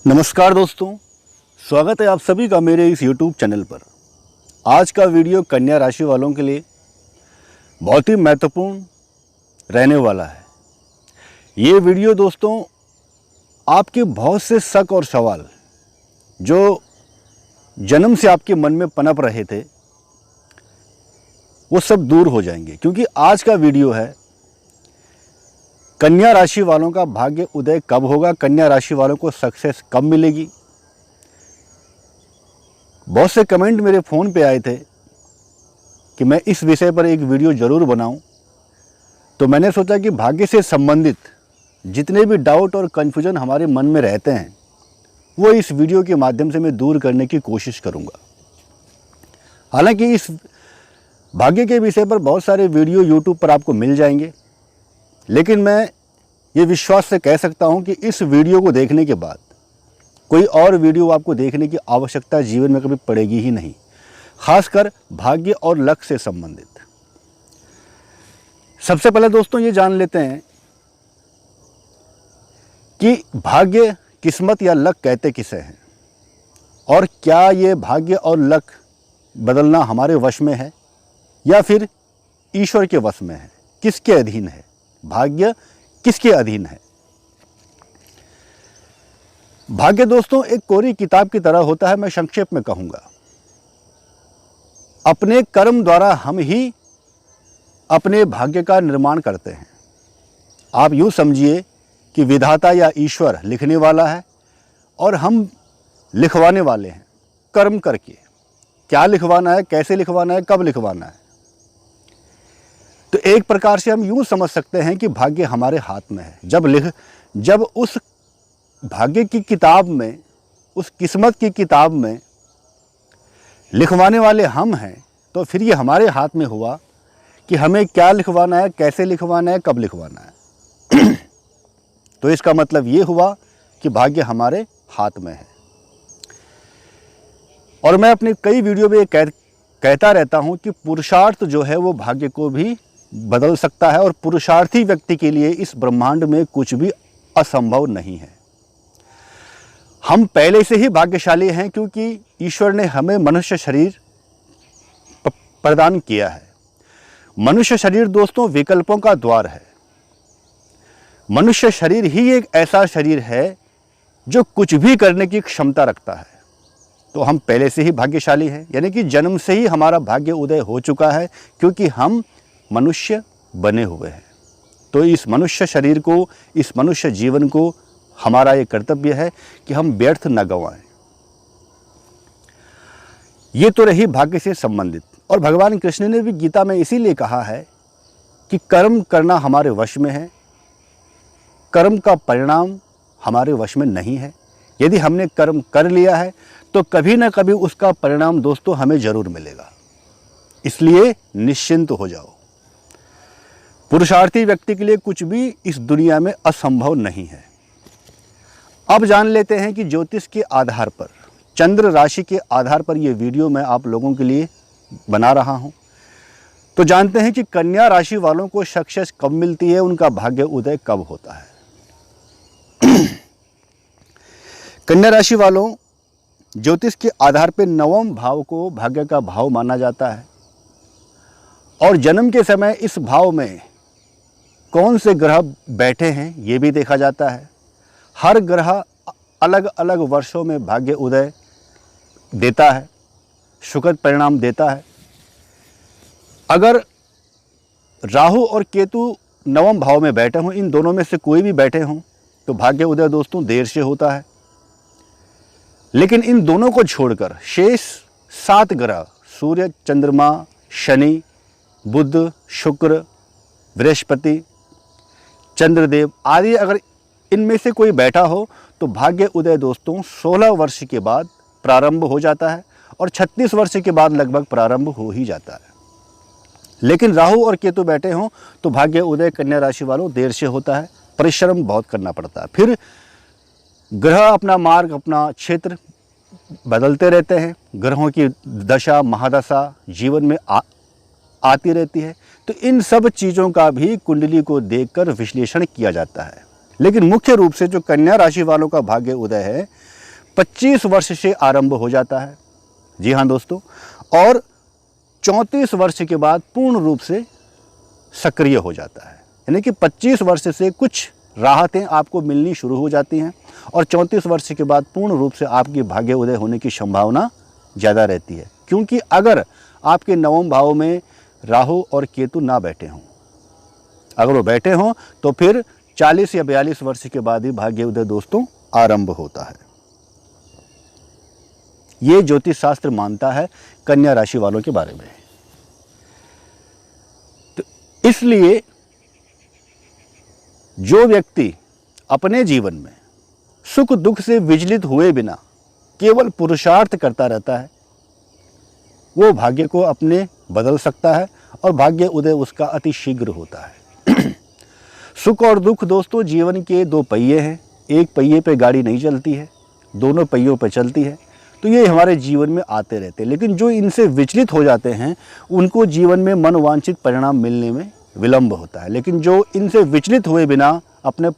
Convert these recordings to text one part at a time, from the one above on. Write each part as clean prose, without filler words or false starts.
नमस्कार दोस्तों, स्वागत है आप सभी का मेरे इस YouTube चैनल पर। आज का वीडियो कन्या राशि वालों के लिए बहुत ही महत्वपूर्ण रहने वाला है। ये वीडियो दोस्तों आपके बहुत से शक और सवाल जो जन्म से आपके मन में पनप रहे थे वो सब दूर हो जाएंगे, क्योंकि आज का वीडियो है कन्या राशि वालों का भाग्य उदय कब होगा, कन्या राशि वालों को सक्सेस कब मिलेगी। बहुत से कमेंट मेरे फ़ोन पे आए थे कि मैं इस विषय पर एक वीडियो ज़रूर बनाऊं, तो मैंने सोचा कि भाग्य से संबंधित जितने भी डाउट और कन्फ्यूजन हमारे मन में रहते हैं वो इस वीडियो के माध्यम से मैं दूर करने की कोशिश करूंगा। हालांकि इस भाग्य के विषय पर बहुत सारे वीडियो YouTube पर आपको मिल जाएंगे, लेकिन मैं ये विश्वास से कह सकता हूँ कि इस वीडियो को देखने के बाद कोई और वीडियो आपको देखने की आवश्यकता जीवन में कभी पड़ेगी ही नहीं, खासकर भाग्य और लक से संबंधित। सबसे पहले दोस्तों ये जान लेते हैं कि भाग्य, किस्मत या लक कहते किसे हैं, और क्या ये भाग्य और लक बदलना हमारे वश में है या फिर ईश्वर के वश में है। किसके अधीन है भाग्य, किसके अधीन है। भाग्य दोस्तों एक कोरी किताब की तरह होता है। मैं संक्षेप में कहूंगा, अपने कर्म द्वारा हम ही अपने भाग्य का निर्माण करते हैं। आप यूं समझिए कि विधाता या ईश्वर लिखने वाला है और हम लिखवाने वाले हैं कर्म करके। क्या लिखवाना है, कैसे लिखवाना है, कब लिखवाना है। तो एक प्रकार से हम यूं समझ सकते हैं कि भाग्य हमारे हाथ में है। जब उस भाग्य की किताब में, उस किस्मत की किताब में लिखवाने वाले हम हैं, तो फिर ये हमारे हाथ में हुआ कि हमें क्या लिखवाना है, कैसे लिखवाना है, कब लिखवाना है। तो इसका मतलब ये हुआ कि भाग्य हमारे हाथ में है। और मैं अपने कई वीडियो में कहता रहता हूं कि पुरुषार्थ जो है वो भाग्य को भी बदल सकता है, और पुरुषार्थी व्यक्ति के लिए इस ब्रह्मांड में कुछ भी असंभव नहीं है। हम पहले से ही भाग्यशाली हैं, क्योंकि ईश्वर ने हमें मनुष्य शरीर प्रदान किया है। मनुष्य शरीर दोस्तों विकल्पों का द्वार है। मनुष्य शरीर ही एक ऐसा शरीर है जो कुछ भी करने की क्षमता रखता है। तो हम पहले से ही भाग्यशाली हैं, यानी कि जन्म से ही हमारा भाग्य उदय हो चुका है, क्योंकि हम मनुष्य बने हुए हैं। तो इस मनुष्य शरीर को, इस मनुष्य जीवन को हमारा ये कर्तव्य है कि हम व्यर्थ न गंवाएं। ये तो रही भाग्य से संबंधित। और भगवान कृष्ण ने भी गीता में इसीलिए कहा है कि कर्म करना हमारे वश में है, कर्म का परिणाम हमारे वश में नहीं है। यदि हमने कर्म कर लिया है तो कभी ना कभी उसका परिणाम दोस्तों हमें जरूर मिलेगा। इसलिए निश्चिंत हो जाओ। पुरुषार्थी व्यक्ति के लिए कुछ भी इस दुनिया में असंभव नहीं है। अब जान लेते हैं कि ज्योतिष के आधार पर, चंद्र राशि के आधार पर यह वीडियो मैं आप लोगों के लिए बना रहा हूं। तो जानते हैं कि कन्या राशि वालों को सक्सेस कब मिलती है, उनका भाग्य उदय कब होता है। कन्या राशि वालों, ज्योतिष के आधार पर 9वें भाव को भाग्य का भाव माना जाता है, और जन्म के समय इस भाव में कौन से ग्रह बैठे हैं ये भी देखा जाता है। हर ग्रह अलग अलग वर्षों में भाग्य उदय देता है, सुखद परिणाम देता है। अगर राहु और केतु 9वें भाव में बैठे हों, इन दोनों में से कोई भी बैठे हों, तो भाग्य उदय दोस्तों देर से होता है। लेकिन इन दोनों को छोड़कर शेष 7 ग्रह, सूर्य, चंद्रमा, शनि, बुध, शुक्र, बृहस्पति, चंद्रदेव आदि, अगर इनमें से कोई बैठा हो तो भाग्य उदय दोस्तों 16 वर्ष के बाद प्रारंभ हो जाता है, और 36 वर्ष के बाद लगभग प्रारंभ हो ही जाता है। लेकिन राहु और केतु बैठे हों तो भाग्य उदय कन्या राशि वालों देर से होता है, परिश्रम बहुत करना पड़ता है। फिर ग्रह अपना मार्ग, अपना क्षेत्र बदलते रहते हैं। ग्रहों की दशा, महादशा जीवन में आती रहती है। तो इन सब चीज़ों का भी कुंडली को देखकर विश्लेषण किया जाता है। लेकिन मुख्य रूप से जो कन्या राशि वालों का भाग्य उदय है 25 वर्ष से आरंभ हो जाता है। जी हाँ दोस्तों, और 34 वर्ष के बाद पूर्ण रूप से सक्रिय हो जाता है। यानी कि 25 वर्ष से कुछ राहतें आपको मिलनी शुरू हो जाती हैं और 34 वर्ष के बाद पूर्ण रूप से आपकी भाग्य उदय होने की संभावना ज़्यादा रहती है। क्योंकि अगर आपके नवम भाव में राहु और केतु ना बैठे हों, अगर वो बैठे हों तो फिर 40 या 42 वर्ष के बाद ही भाग्य उदय दोस्तों आरंभ होता है। ये ज्योतिष शास्त्र मानता है कन्या राशि वालों के बारे में। तो इसलिए जो व्यक्ति अपने जीवन में सुख दुख से विचलित हुए बिना केवल पुरुषार्थ करता रहता है, वो भाग्य को अपने बदल सकता है और भाग्य उदय उसका अति शीघ्र होता है। सुख और दुख दोस्तों जीवन के दो पहिए हैं। एक पहिए पे गाड़ी नहीं चलती है, दोनों पहियों पे चलती है। तो ये हमारे जीवन में आते रहते हैं, लेकिन जो इनसे विचलित हो जाते हैं उनको जीवन में मनोवांछित परिणाम मिलने में विलंब होता है। लेकिन जो इनसे विचलित हुए बिना अपने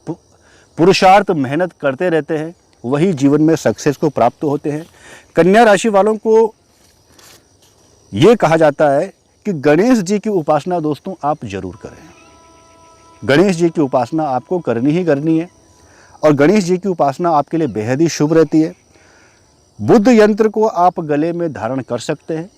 पुरुषार्थ मेहनत करते रहते हैं वही जीवन में सक्सेस को प्राप्त होते हैं। कन्या राशि वालों को ये कहा जाता है कि गणेश जी की उपासना दोस्तों आप जरूर करें। गणेश जी की उपासना आपको करनी ही करनी है और गणेश जी की उपासना आपके लिए बेहद ही शुभ रहती है। बुद्ध यंत्र को आप गले में धारण कर सकते हैं,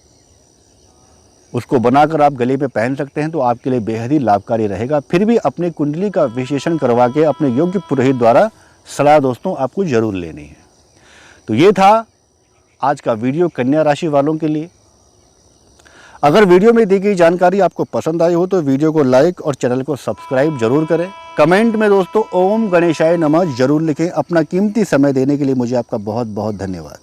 उसको बनाकर आप गले में पहन सकते हैं, तो आपके लिए बेहद ही लाभकारी रहेगा। फिर भी अपनी कुंडली का विश्लेषण करवा के अपने योग्य पुरोहित द्वारा सलाह दोस्तों आपको जरूर लेनी है। तो ये था आज का वीडियो कन्या राशि वालों के लिए। अगर वीडियो में दी गई जानकारी आपको पसंद आई हो तो वीडियो को लाइक और चैनल को सब्सक्राइब जरूर करें। कमेंट में दोस्तों ओम गणेशाय नमः जरूर लिखें। अपना कीमती समय देने के लिए मुझे आपका बहुत बहुत धन्यवाद।